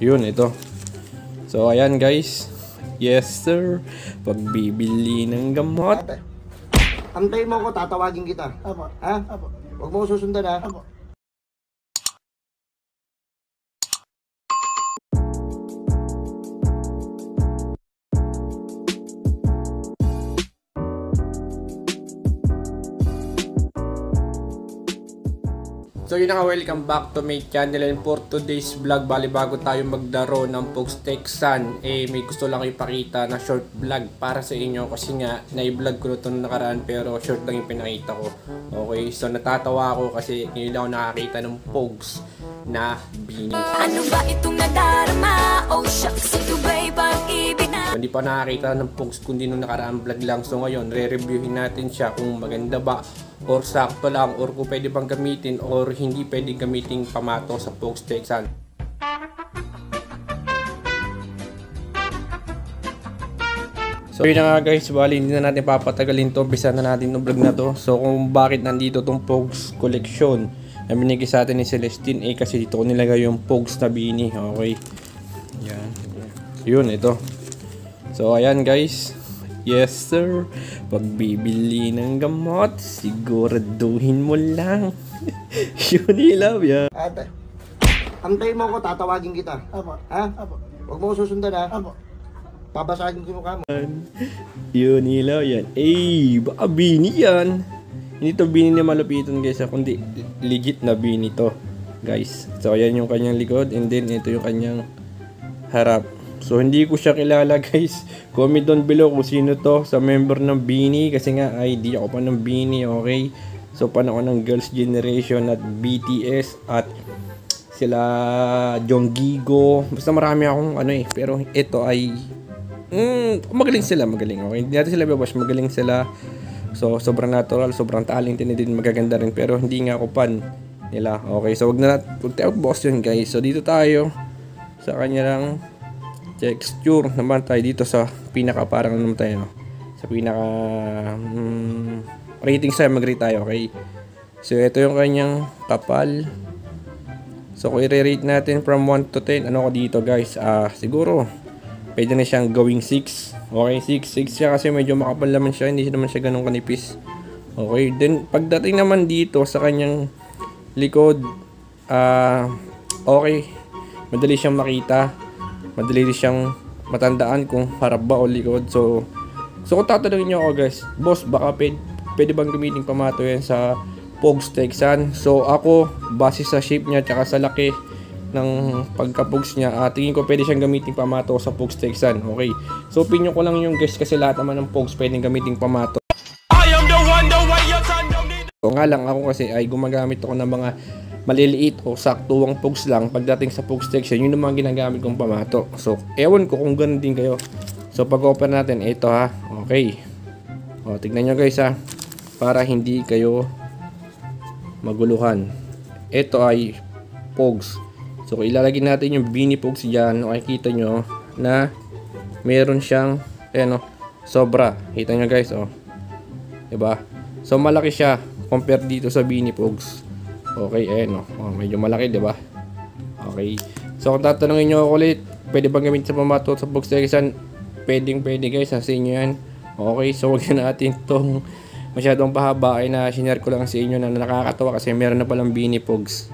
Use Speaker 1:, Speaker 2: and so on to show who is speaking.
Speaker 1: Yun, ito. So, ayan guys. Yes, sir. Pagbibili ng gamot.
Speaker 2: Antayin mo ako, tatawagin kita.
Speaker 3: Apo.
Speaker 2: Ha?
Speaker 3: Apo.
Speaker 2: Huwag mo ko susundan, ha?
Speaker 3: Apo.
Speaker 1: So yun nga, welcome back to my channel, and for today's vlog, bali bago tayo magdaro ng Pogs Texan, may gusto lang ipakita na short vlog para sa inyo kasi nga na-vlog ko na ito nakaraan pero short lang yung pinakita ko. Okay, so natatawa ako kasi ngayon ako nakakita ng Pogs na bini.
Speaker 4: Ano ba itong nadarama? Oh shucks, ito ba'y pag-ibig na?
Speaker 1: So, hindi pa nakakita ng Pogs kundi nung nakaraan vlog lang. So ngayon, re-reviewin natin siya kung maganda ba or sakto lang, or kung pwede bang gamitin or hindi pwede gamitin pamato sa Pogs Texan. So yun na nga guys, bali hindi na natin papatagalin to, umpisa na natin yung vlog na to. So kung bakit nandito tong Pogs collection na binigay sa atin ni Celestine, kasi dito ko nilagay yung Pogs na bini. Okay, yan. Yun, ito. So ayan guys. Yes sir, pagbibili ng gamot, siguraduhin mo lang. Yun, love ya.
Speaker 2: Antayin mo ako, tatawagin kita.
Speaker 3: Apo.
Speaker 2: Ha?
Speaker 3: Apo.
Speaker 2: Huwag mo ko susundan, ha?
Speaker 3: Apo.
Speaker 2: Babasagin ko yung mukha mo.
Speaker 1: Yun, love yan. Baka bini yan. Hindi to bini na malupitan guys, kundi legit na bini to guys. So ayan yung kanyang likod, and then ito yung kanyang harap. So hindi ko siya kilala guys. Comment down below kung sino to sa member ng bini, kasi nga ay di ako pa ng bini. Okay, so panahon ng Girls' Generation at BTS at sila Jonggigo, basta marami akong pero ito ay magaling sila, magaling. Okay, hindi natin sila babash, magaling sila. So sobrang natural, sobrang talented din, magaganda rin, pero hindi nga ako pan nila. Okay, so wag tayo boss yun guys. So dito tayo sa kanyang texture naman, tayo dito sa pinaka parang naman tayo sa pinaka rating sa mag-rate tayo. Okay, so ito yung kanyang kapal. So kung i-rate natin from 1 to 10, ano ko dito guys, siguro pwede na siyang gawing 6. Okay, 6 siya kasi medyo makapal naman siya, hindi naman siya ganun kanipis. Okay, then pagdating naman dito sa kanyang likod, okay, madali siyang makita, madali siyang matandaan kung harap ba o likod. So kung tatanungin nyo ako guys, boss, baka pwede bang gamitin pamato yan sa Pogs Texan? So ako, base sa shape niya tsaka sa laki ng pagka-Pogs niya, tingin ko pwede siyang gamitin pamato sa Pogs Texan. Okay, so opinion ko lang yung guys, kasi lahat naman ng Pogs pwedeng gamitin pamato. So nga lang, ako kasi ay gumagamit ako ng mga maliliit o saktuwang Pogs lang. Pagdating sa Pogs Texan, yun naman ginagamit kong pamato. So ewan ko kung ganun din kayo. So pag-open natin, ito ha. Okay, o tignan nyo guys ha, para hindi kayo maguluhan. Ito ay Pogs. So kung ilalagay natin yung bini Pogs dyan, makikita nyo na meron siyang sobra. Kita nyo guys, diba? So malaki siya compare dito sa bini Pogs. Okay, medyo malaki, diba? Okay, so kung tatanungin nyo ako ulit, pwede bang gamitin sa pamato sa Pogs Texan? Pwede guys, nasa inyo yan. Okay, so wag na natin itong masyadong pahabain, na sinare ko lang sa inyo na nakakatawa kasi meron na palang bini Pogs.